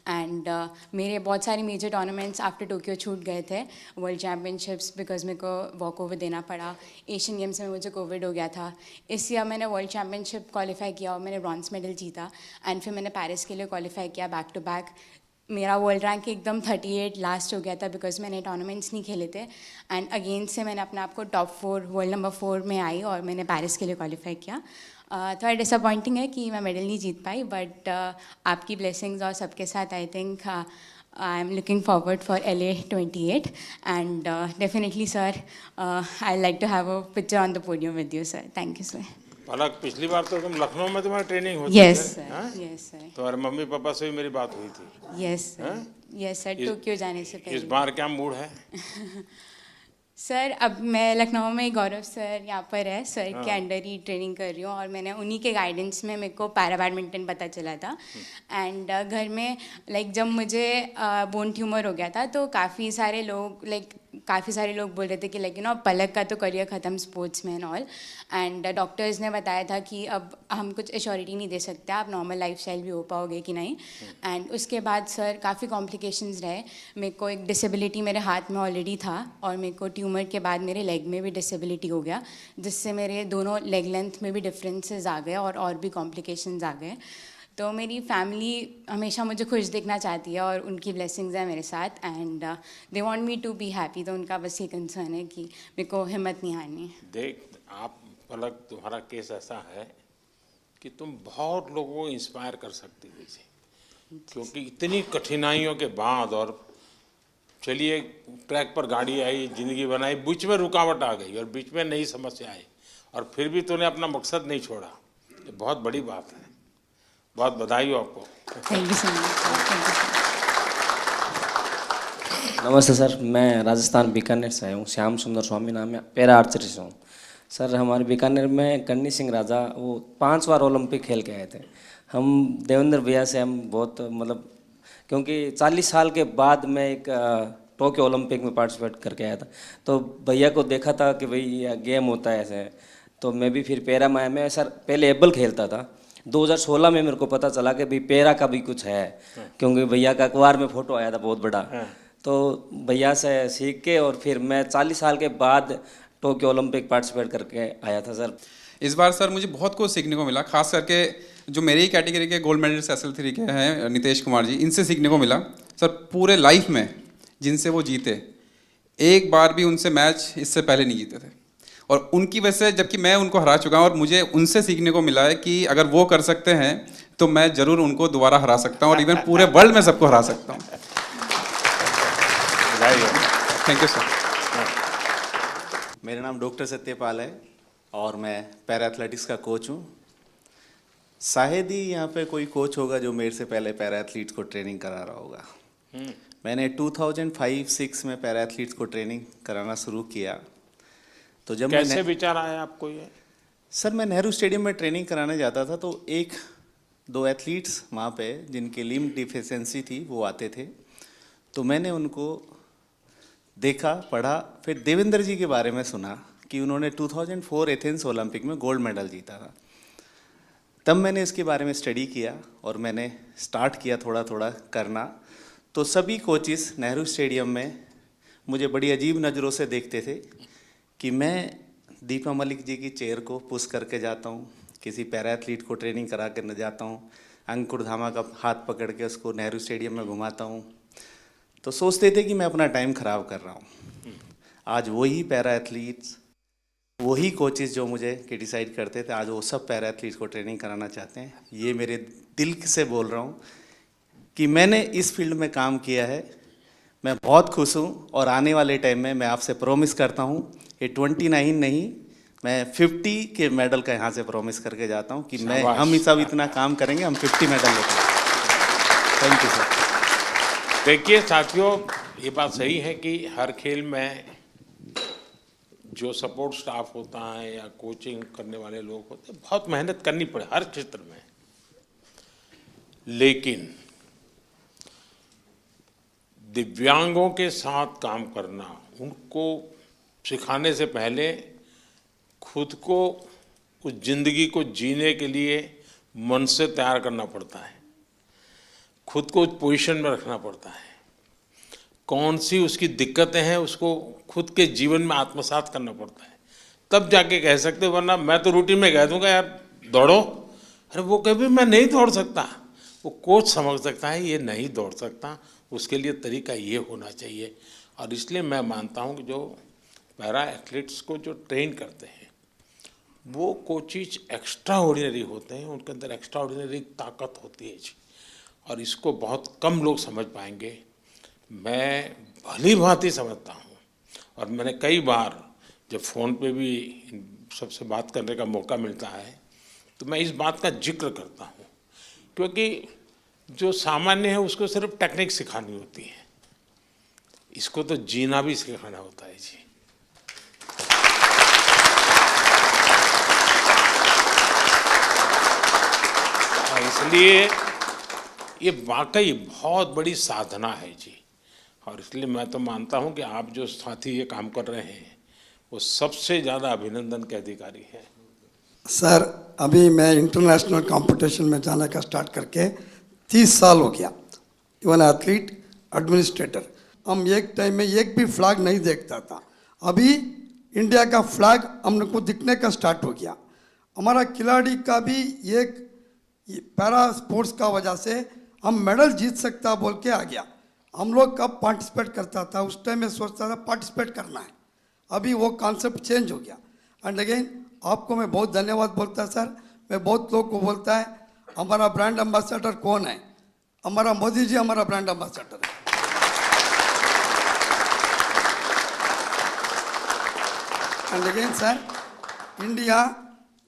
एंड मेरे बहुत सारे मेजर टूर्नामेंट्स आफ्टर टोक्यो छूट गए थे। वर्ल्ड चैम्पियनशिप्स बिकॉज मेरे को वॉक ओवर देना पड़ा, एशियन गेम्स में मुझे कोविड हो गया था। इस ईयर मैंने वर्ल्ड चैम्पियनशिप क्वालिफाई किया और मैंने ब्रॉन्ज मेडल जीता। एंड फिर मैंने पेरिस के लिए क्वालिफाई किया बैक टू बैक। मेरा वर्ल्ड रैंक एकदम 38 लास्ट हो गया था बिकॉज मैंने टूर्नामेंट्स नहीं खेले थे। एंड अगेन से मैंने अपने आप को टॉप 4 वर्ल्ड नंबर 4 में आई और मैंने पेरिस के लिए क्वालिफाई किया। थोड़ा डिसअपॉइंटिंग है कि मैं मेडल नहीं जीत पाई, बट आपकी ब्लेसिंग्स और सबके साथ I think I am looking forward for LA 28 and definitely sir I like to have a picture on the podium with you sir. Thank you sir. Palak, पिछली बार तो तुम लखनऊ में तुम्हारी ट्रेनिंग होती Yes, sir. Yes, sir. तुम्हारे mummy papa से भी मेरी बात हुई थी। Yes sir, yes sir, Tokyo जाने से पहले। इस बार क्या मूड है? सर अब मैं लखनऊ में गौरव सर यहाँ पर है, सर के अंडर ही ट्रेनिंग कर रही हूँ और मैंने उन्हीं के गाइडेंस में मेरे को पैरा बैडमिंटन पता चला था। एंड घर में जब मुझे बोन ट्यूमर हो गया था तो काफ़ी सारे लोग बोल रहे थे कि पलक का तो करियर ख़त्म स्पोर्ट्स में एंड ऑल। एंड डॉक्टर्स ने बताया था कि अब हम कुछ एश्योरिटी नहीं दे सकते, आप नॉर्मल लाइफस्टाइल भी हो पाओगे कि नहीं। एंड उसके बाद सर काफ़ी कॉम्प्लिकेशंस रहे। मेरे को एक डिसेबिलिटी मेरे हाथ में ऑलरेडी था और मेरे को ट्यूमर के बाद मेरे लेग में भी डिसेबिलिटी हो गया, जिससे मेरे दोनों लेग लेंथ में भी डिफरेंसेस आ गए और भी कॉम्प्लिकेशंस आ गए। तो मेरी फैमिली हमेशा मुझे खुश देखना चाहती है और उनकी ब्लेसिंग्स हैं मेरे साथ and they want me to be happy. तो उनका बस ये कंसर्न है कि मेरे को हिम्मत नहीं हारनी। देख आप पलक, तुम्हारा केस ऐसा है कि तुम बहुत लोगों को इंस्पायर कर सकती हो इसे, क्योंकि इतनी कठिनाइयों के बाद और चलिए ट्रैक पर गाड़ी आई, ज़िंदगी बनाई, बीच में रुकावट आ गई और बीच में नई समस्या आई और फिर भी तूने अपना मकसद नहीं छोड़ा। ये बहुत बड़ी बात है, बहुत बधाई हो आपको। Thank you so much. नमस्ते सर, मैं राजस्थान बीकानेर से आया हूँ। श्याम सुंदर स्वामी नाम है, पैरा आर्चरी से हूँ। सर हमारे बीकानेर में कन्नी सिंह राजा वो 5 बार ओलंपिक खेल के आए थे। हम देवेंद्र भैया से हम बहुत क्योंकि 40 साल के बाद मैं एक टोक्यो ओलंपिक में पार्टिसिपेट करके आया था, तो भैया को देखा था कि भाई ये गेम होता है ऐसे, तो मैं भी फिर पैरा में आया। मैं सर पहले एबल खेलता था, 2016 में मेरे को पता चला कि भाई पैरा का भी कुछ है, क्योंकि भैया का अखबार में फ़ोटो आया था बहुत बड़ा। तो भैया से सीख के और फिर मैं 40 साल के बाद टोक्यो ओलंपिक पार्टिसिपेट करके आया था सर। इस बार सर मुझे बहुत कुछ सीखने को मिला, खास करके जो मेरी ही कैटेगरी के गोल्ड मेडलिस्ट SL3 के हैं नितेश कुमार जी, इनसे सीखने को मिला। सर पूरे लाइफ में जिनसे वो जीते, एक बार भी उनसे मैच इससे पहले नहीं जीते थे और उनकी वजह से, जबकि मैं उनको हरा चुका हूँ और मुझे उनसे सीखने को मिला है कि अगर वो कर सकते हैं तो मैं ज़रूर उनको दोबारा हरा सकता हूँ और इवन पूरे वर्ल्ड में सबको हरा सकता हूँ। Thank you sir. मेरा नाम डॉक्टर सत्यपाल है और मैं पैरा एथलेटिक्स का कोच हूँ। शायद ही यहाँ पे कोई कोच होगा जो मेरे से पहले पैरा एथलीट्स को ट्रेनिंग करा रहा होगा। मैंने 2005-06 में पैरा एथलीट्स को ट्रेनिंग कराना शुरू किया। तो जब कैसे विचार आया आपको ये? सर, मैं नेहरू स्टेडियम में ट्रेनिंग कराने जाता था तो एक दो एथलीट्स वहाँ पे जिनकी लिम्ब डिफिशियंसी थी वो आते थे, तो मैंने उनको देखा, पढ़ा, फिर देवेंद्र जी के बारे में सुना कि उन्होंने 2004 एथेंस ओलंपिक में गोल्ड मेडल जीता था। तब मैंने इसके बारे में स्टडी किया और मैंने स्टार्ट किया थोड़ा थोड़ा करना। तो सभी कोचिस नेहरू स्टेडियम में मुझे बड़ी अजीब नज़रों से देखते थे कि मैं दीपा मलिक जी की चेयर को पुश करके जाता हूँ, किसी पैरा एथलीट को ट्रेनिंग करा कर जाता हूँ, अंकुर धामा का हाथ पकड़ के उसको नेहरू स्टेडियम में घुमाता हूँ। तो सोचते थे कि मैं अपना टाइम ख़राब कर रहा हूँ। आज वही पैरा एथलीट्स, वही कोचेस जो मुझे क्रिटिसाइज करते थे, आज वो सब पैरा एथलीट्स को ट्रेनिंग कराना चाहते हैं। ये मेरे दिल से बोल रहा हूँ कि मैंने इस फील्ड में काम किया है, मैं बहुत खुश हूँ और आने वाले टाइम में मैं आपसे प्रॉमिस करता हूँ ये 29 नहीं, मैं 50 के मेडल का यहाँ से प्रॉमिस करके जाता हूँ कि हम सब इतना काम करेंगे, हम 50 मेडल लेते हैं। Thank you sir. देखिए साथियों, ये बात सही है कि हर खेल में जो सपोर्ट स्टाफ होता है या कोचिंग करने वाले लोग होते हैं, बहुत मेहनत करनी पड़े हर क्षेत्र में। लेकिन दिव्यांगों के साथ काम करना, उनको सिखाने से पहले खुद को उस जिंदगी को जीने के लिए मन से तैयार करना पड़ता है, खुद को उस पोजीशन में रखना पड़ता है। कौन सी उसकी दिक्कतें हैं उसको खुद के जीवन में आत्मसात करना पड़ता है, तब जाके कह सकते, वरना मैं तो रूटीन में कह दूंगा यार दौड़ो, अरे वो कभी मैं नहीं दौड़ सकता, वो कोच समझ सकता है ये नहीं दौड़ सकता, उसके लिए तरीका ये होना चाहिए। और इसलिए मैं मानता हूँ कि जो पैरा एथलीट्स को जो ट्रेन करते हैं वो कोचिज एक्स्ट्रा ऑर्डिनरी होते हैं, उनके अंदर एक्स्ट्रा ऑर्डिनरी ताकत होती है जी, और इसको बहुत कम लोग समझ पाएंगे। मैं भली भांति समझता हूँ और मैंने कई बार जब फ़ोन पे भी सबसे बात करने का मौका मिलता है तो मैं इस बात का जिक्र करता हूँ, क्योंकि जो सामान्य है उसको सिर्फ टेक्निक सिखानी होती है, इसको तो जीना भी सिखाना होता है जी। इसलिए ये वाकई बहुत बड़ी साधना है जी, और इसलिए मैं तो मानता हूं कि आप जो साथी ये काम कर रहे हैं वो सबसे ज़्यादा अभिनंदन के अधिकारी हैं। सर, अभी मैं इंटरनेशनल कंपटीशन में जाने का स्टार्ट करके 30 साल हो गया। इवन एथलीट, एडमिनिस्ट्रेटर, हम एक टाइम में एक भी फ्लैग नहीं देखता था, अभी इंडिया का फ्लैग हम लोग को दिखने का स्टार्ट हो गया। हमारा खिलाड़ी का भी एक पैरा स्पोर्ट्स का वजह से हम मेडल जीत सकता बोल के आ गया। हम लोग कब पार्टिसिपेट करता था, उस टाइम में सोचता था पार्टिसिपेट करना है, अभी वो कॉन्सेप्ट चेंज हो गया। एंड अगेन आपको मैं बहुत धन्यवाद बोलता है सर। मैं बहुत लोग को बोलता है हमारा ब्रांड एम्बेसडर कौन है, हमारा मोदी जी हमारा ब्रांड एम्बेसडर है। And again sir, India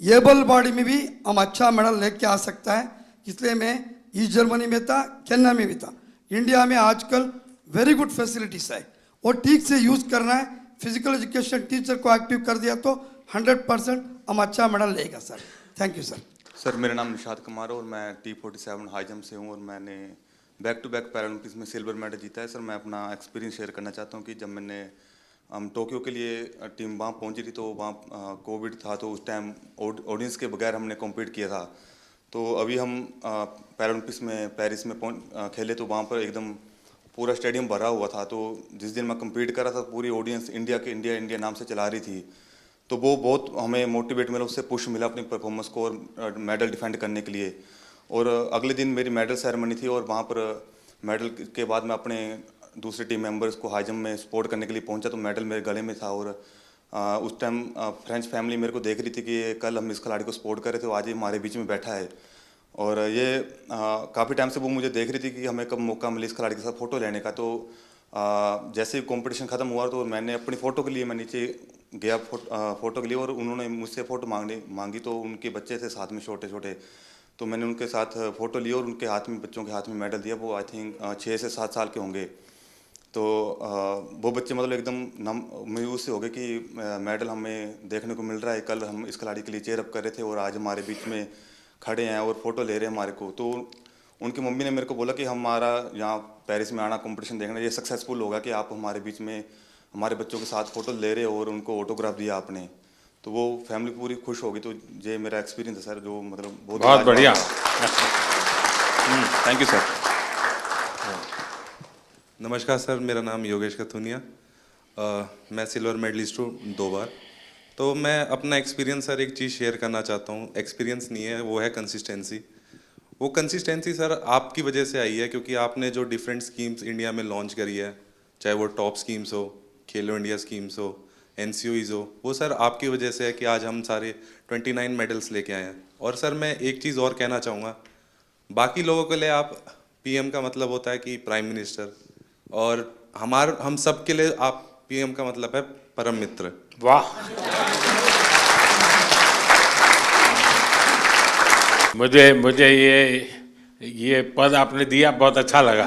able body में भी हम अच्छा मेडल लेके आ सकता है, इसलिए मैं ईस्ट जर्मनी में था, केन्या में भी था। इंडिया में आजकल वेरी गुड फैसिलिटीज है, वो ठीक से यूज़ करना है। फिजिकल एजुकेशन टीचर को एक्टिव कर दिया तो 100% हम अच्छा मेडल लेगा sir. Thank you sir. Sir, मेरा नाम निशाद कुमार है और मैं T47 हाई जंप से हूँ और मैंने बैक टू बैक पैरालंपिक्स में सिल्वर मेडल जीता है। सर, मैं अपना एक्सपीरियंस शेयर करना चाहता हूँ कि जब मैंने हम टोक्यो के लिए टीम वहाँ पहुँची थी तो वहाँ कोविड था, तो उस टाइम ऑडियंस के बगैर हमने कॉम्पीट किया था। तो अभी हम पैरालंपिक्स में पेरिस में खेले तो वहाँ पर एकदम पूरा स्टेडियम भरा हुआ था। तो जिस दिन मैं कम्पीट कर रहा था पूरी ऑडियंस इंडिया नाम से चला रही थी, तो वो बहुत हमें मोटिवेट मिला, उससे पुश मिला अपनी परफॉर्मेंस को और मेडल डिफेंड करने के लिए। और अगले दिन मेरी मेडल सेरेमनी थी और वहाँ पर मेडल के बाद मैं अपने दूसरे टीम मेंबर्स को हाई जंप में सपोर्ट करने के लिए पहुंचा, तो मेडल मेरे गले में था और उस टाइम फ्रेंच फैमिली मेरे को देख रही थी कि कल हम इस खिलाड़ी को सपोर्ट कर रहे थे, वो आज ये हमारे बीच में बैठा है। और ये काफ़ी टाइम से वो मुझे देख रही थी कि हमें कब मौका मिले इस खिलाड़ी के साथ फ़ोटो लेने का। तो जैसे ही कंपटीशन ख़त्म हुआ तो मैंने अपनी फ़ोटो के लिए मैं नीचे गया फ़ोटो के लिए, और उन्होंने मुझसे फ़ोटो मांगी। तो उनके बच्चे थे साथ में छोटे छोटे, तो मैंने उनके साथ फ़ोटो ली और उनके हाथ में, बच्चों के हाथ में मेडल दिया। वो आई थिंक 6 से 7 साल के होंगे। तो वो बच्चे मतलब एकदम मायूस से हो गए कि मेडल हमें देखने को मिल रहा है, कल हम इस खिलाड़ी के लिए चेयर अप कर रहे थे और आज हमारे बीच में खड़े हैं और फ़ोटो ले रहे हैं हमारे को। तो उनकी मम्मी ने मेरे को बोला कि हमारा यहाँ पेरिस में आना कंपटीशन देखना, ये सक्सेसफुल होगा कि आप हमारे बीच में हमारे बच्चों के साथ फ़ोटो ले रहे हो और उनको ऑटोग्राफ दिया आपने। तो वो फैमिली पूरी खुश होगी। तो ये मेरा एक्सपीरियंस है सर, जो मतलब बहुत बढ़िया। Thank you sir. नमस्कार सर, मेरा नाम योगेश कथुनिया। मैं सिल्वर मेडलिस्ट हूँ 2 बार। तो मैं अपना एक्सपीरियंस सर एक चीज़ शेयर करना चाहता हूँ। एक्सपीरियंस नहीं है, वो है कंसिस्टेंसी। वो कंसिस्टेंसी सर आपकी वजह से आई है, क्योंकि आपने जो डिफरेंट स्कीम्स इंडिया में लॉन्च करी है, चाहे वो टॉप स्कीम्स हो, खेलो इंडिया स्कीम्स हो, NCOEs हो, वो सर आपकी वजह से है कि आज हम सारे 29 मेडल्स लेके आए हैं। और सर मैं एक चीज़ और कहना चाहूँगा, बाकी लोगों के लिए आप PM का मतलब होता है कि प्राइम मिनिस्टर, और हम सब के लिए आप PM का मतलब है परम मित्र। वाह, मुझे ये पद आपने दिया, बहुत अच्छा लगा।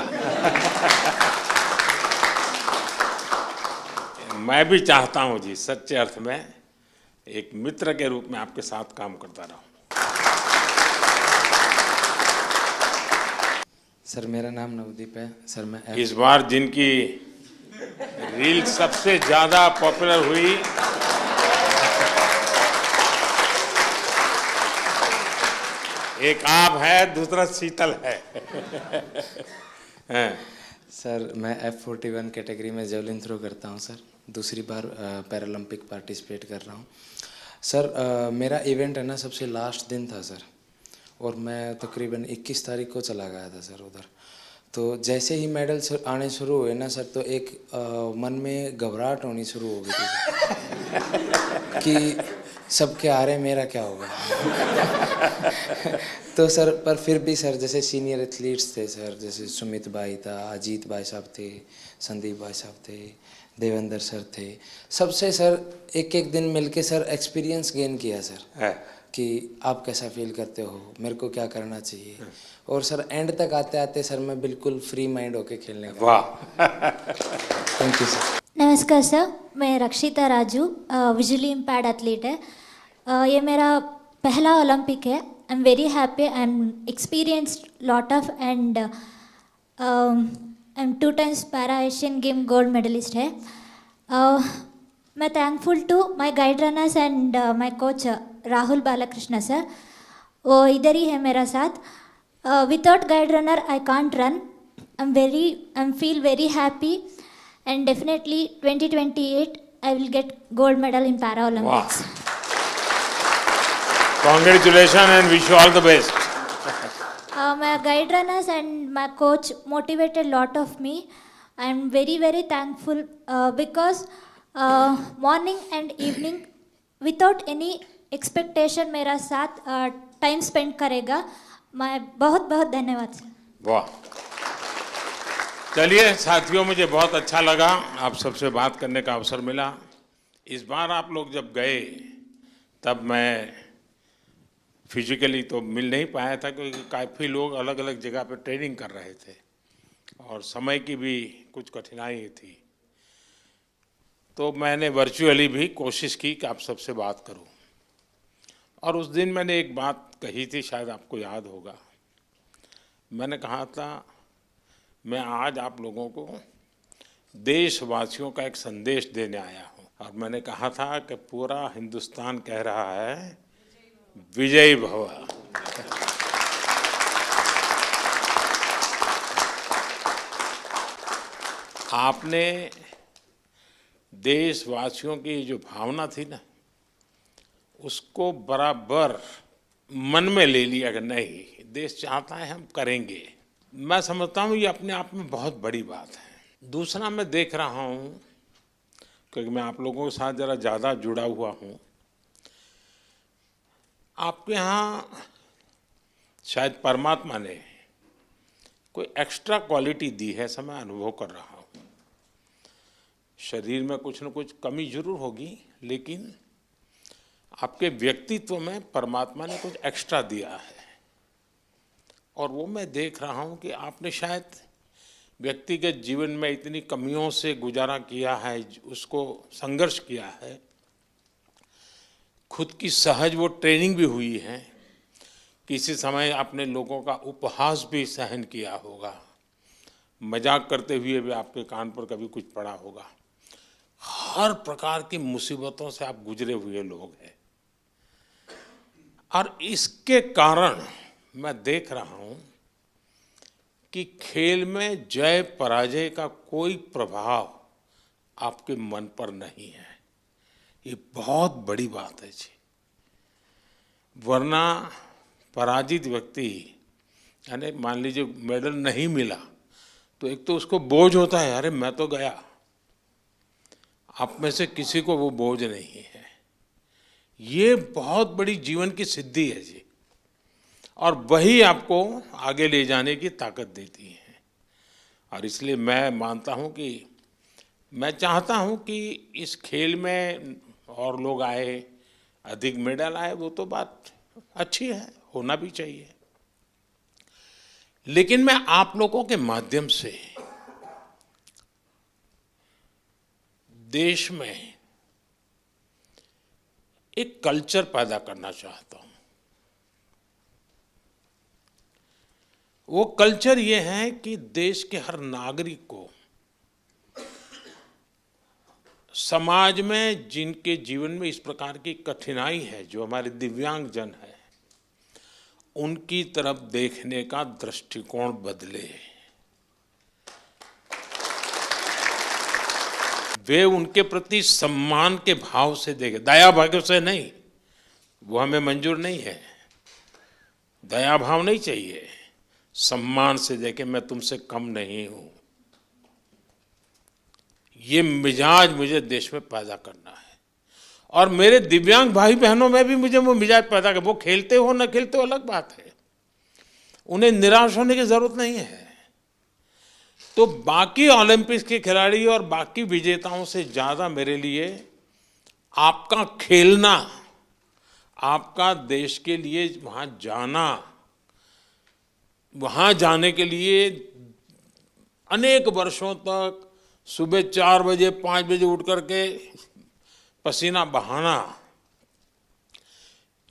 मैं भी चाहता हूं जी, सच्चे अर्थ में एक मित्र के रूप में आपके साथ काम करता रहूं। सर मेरा नाम नवदीप है सर। मैं इस बार जिनकी रील सबसे ज्यादा पॉपुलर हुई, एक आप है, दूसरा शीतल है। सर मैं F41 कैटेगरी में जेवलिन थ्रो करता हूं सर। दूसरी बार पैरालंपिक पार्टिसिपेट कर रहा हूं सर। मेरा इवेंट है ना सबसे लास्ट दिन था सर, और मैं तकरीबन 21 तारीख को चला गया था सर उधर। तो जैसे ही मेडल आने शुरू हुए ना सर, तो एक मन में घबराहट होनी शुरू हो गई थी कि सबके आ रहे, मेरा क्या होगा। तो सर पर फिर भी सर जैसे सीनियर एथलीट्स थे सर, जैसे सुमित भाई था, अजीत भाई साहब थे, संदीप भाई साहब थे, देवेंद्र सर थे, सबसे सर एक दिन मिलके सर एक्सपीरियंस गेन किया सर कि आप कैसा फील करते हो, मेरे को क्या करना चाहिए। और सर एंड तक आते आते सर मैं बिल्कुल फ्री माइंड होके खेलने का। वाह, थैंक यू सर। नमस्कार सर, मैं रक्षिता राजू, विजुअली इम्पेयर्ड एथलीट है। ये मेरा पहला ओलंपिक है। I am very happy. I am experienced lot of and I am 2 times para Asian game gold medallist है। मैं thankful to my guide runners and my coach Rahul Balkrishna sir, वो इधर ही है मेरा साथ। Without guide runner I can't run. I am feel very happy and definitely 2028 I will get gold medal in Paralympics. Congratulations and wish you all the best. My guide runners and my coach motivated lot of me. I am very thankful because morning and evening without any expectation मेरा साथ time spend करेगा। मैं बहुत धन्यवाद sir. वाह, चलिए साथियों, मुझे बहुत अच्छा लगा आप सबसे बात करने का अवसर मिला। इस बार आप लोग जब गए तब मैं फिजिकली तो मिल नहीं पाया था, क्योंकि काफ़ी लोग अलग अलग जगह पर ट्रेनिंग कर रहे थे और समय की भी कुछ कठिनाई थी। तो मैंने वर्चुअली भी कोशिश की कि आप सबसे बात करूं। और उस दिन मैंने एक बात कही थी, शायद आपको याद होगा। मैंने कहा था मैं आज आप लोगों को देशवासियों का एक संदेश देने आया हूं, और मैंने कहा था कि पूरा हिंदुस्तान कह रहा है विजयी भव। आपने देशवासियों की जो भावना थी ना, उसको बराबर मन में ले लिया कि नहीं, देश चाहता है हम करेंगे। मैं समझता हूँ ये अपने आप में बहुत बड़ी बात है। दूसरा, मैं देख रहा हूँ क्योंकि मैं आप लोगों के साथ ज़रा ज़्यादा जुड़ा हुआ हूँ। आपके यहाँ शायद परमात्मा ने कोई एक्स्ट्रा क्वालिटी दी है, ऐसा मैं अनुभव कर रहा हूँ। शरीर में कुछ न कुछ कमी जरूर होगी, लेकिन आपके व्यक्तित्व में परमात्मा ने कुछ एक्स्ट्रा दिया है। और वो मैं देख रहा हूँ कि आपने शायद व्यक्तिगत जीवन में इतनी कमियों से गुजारा किया है, उसको संघर्ष किया है, खुद की सहज वो ट्रेनिंग भी हुई है। किसी समय आपने लोगों का उपहास भी सहन किया होगा, मजाक करते हुए भी आपके कान पर कभी कुछ पड़ा होगा। हर प्रकार की मुसीबतों से आप गुजरे हुए लोग हैं, और इसके कारण मैं देख रहा हूं कि खेल में जय पराजय का कोई प्रभाव आपके मन पर नहीं है। ये बहुत बड़ी बात है जी, वरना पराजित व्यक्ति, यानी मान लीजिए मेडल नहीं मिला तो एक तो उसको बोझ होता है, अरे मैं तो गया। आप में से किसी को वो बोझ नहीं है। ये बहुत बड़ी जीवन की सिद्धि है जी, और वही आपको आगे ले जाने की ताकत देती है। और इसलिए मैं मानता हूँ कि मैं चाहता हूँ कि इस खेल में और लोग आए, अधिक मेडल आए, वो तो बात अच्छी है, होना भी चाहिए। लेकिन मैं आप लोगों के माध्यम से देश में एक कल्चर पैदा करना चाहता हूं। वो कल्चर ये है कि देश के हर नागरिक को समाज में जिनके जीवन में इस प्रकार की कठिनाई है, जो हमारे दिव्यांग जन है, उनकी तरफ देखने का दृष्टिकोण बदले। वे उनके प्रति सम्मान के भाव से देखे, दया भाव से नहीं, वो हमें मंजूर नहीं है। दया भाव नहीं चाहिए, सम्मान से देखे, मैं तुमसे कम नहीं हूं। ये मिजाज मुझे देश में पैदा करना है, और मेरे दिव्यांग भाई बहनों में भी मुझे वो मिजाज पैदा कर। वो खेलते हो न खेलते हो अलग बात है, उन्हें निराश होने की जरूरत नहीं है। तो बाकी ओलंपिक्स के खिलाड़ी और बाकी विजेताओं से ज्यादा मेरे लिए आपका खेलना, आपका देश के लिए वहां जाना, वहां जाने के लिए अनेक वर्षों तक सुबह 4 बजे 5 बजे उठ करके पसीना बहाना,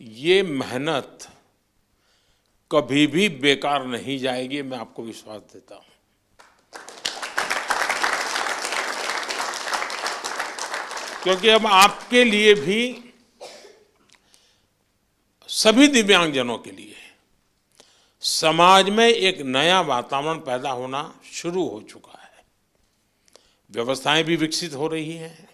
ये मेहनत कभी भी बेकार नहीं जाएगी, मैं आपको विश्वास देता हूं। क्योंकि अब आपके लिए भी, सभी दिव्यांगजनों के लिए समाज में एक नया वातावरण पैदा होना शुरू हो चुका है। व्यवस्थाएं भी विकसित हो रही हैं।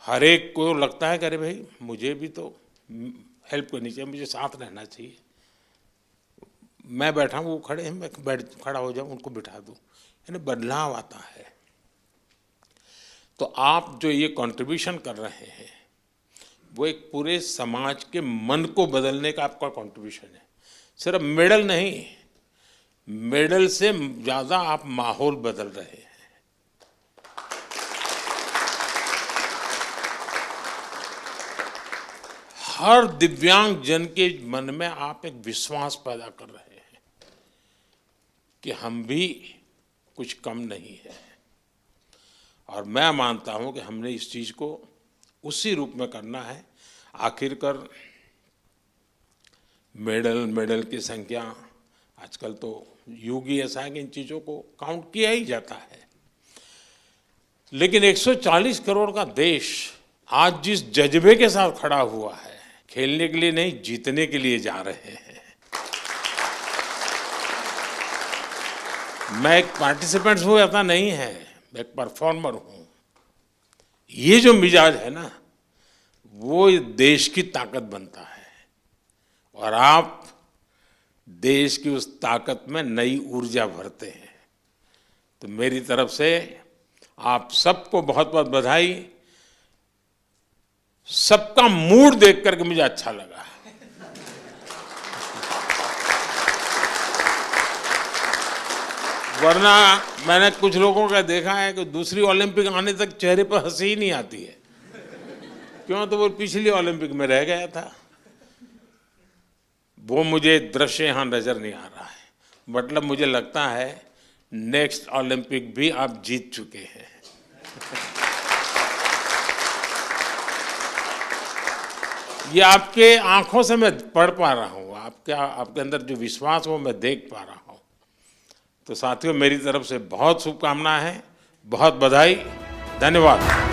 हर एक को लगता है कि अरे भाई मुझे भी तो हेल्प करनी चाहिए, मुझे साथ रहना चाहिए। मैं बैठा हूँ, वो खड़े हैं, मैं खड़ा हो जाऊँ, उनको बिठा दूँ, यानी बदलाव आता है। तो आप जो ये कंट्रीब्यूशन कर रहे हैं, वो एक पूरे समाज के मन को बदलने का आपका कंट्रीब्यूशन है। सिर्फ मेडल नहीं, मेडल से ज़्यादा आप माहौल बदल रहे हैं। हर दिव्यांग जन के मन में आप एक विश्वास पैदा कर रहे हैं कि हम भी कुछ कम नहीं है। और मैं मानता हूं कि हमने इस चीज को उसी रूप में करना है। आखिरकार मेडल की संख्या, आजकल तो युग ही ऐसा है कि इन चीजों को काउंट किया ही जाता है। लेकिन 140 करोड़ का देश आज जिस जज्बे के साथ खड़ा हुआ है, खेलने के लिए नहीं, जीतने के लिए जा रहे हैं। मैं एक पार्टिसिपेंट हूं ऐसा नहीं है, मैं एक परफॉर्मर हूं। ये जो मिजाज है ना, वो देश की ताकत बनता है, और आप देश की उस ताकत में नई ऊर्जा भरते हैं। तो मेरी तरफ से आप सबको बहुत बहुत बधाई। सबका मूड देख करके मुझे अच्छा लगा। वरना मैंने कुछ लोगों का देखा है कि दूसरी ओलंपिक आने तक चेहरे पर हंसी ही नहीं आती है। क्यों? तो वो पिछली ओलंपिक में रह गया था। वो मुझे दृश्य यहाँ नजर नहीं आ रहा है। मतलब मुझे लगता है नेक्स्ट ओलंपिक भी आप जीत चुके हैं। ये आपके आंखों से मैं पढ़ पा रहा हूँ, आपके अंदर जो विश्वास वो मैं देख पा रहा हूँ। तो साथियों, मेरी तरफ से बहुत शुभकामनाएं हैं, बहुत बधाई, धन्यवाद।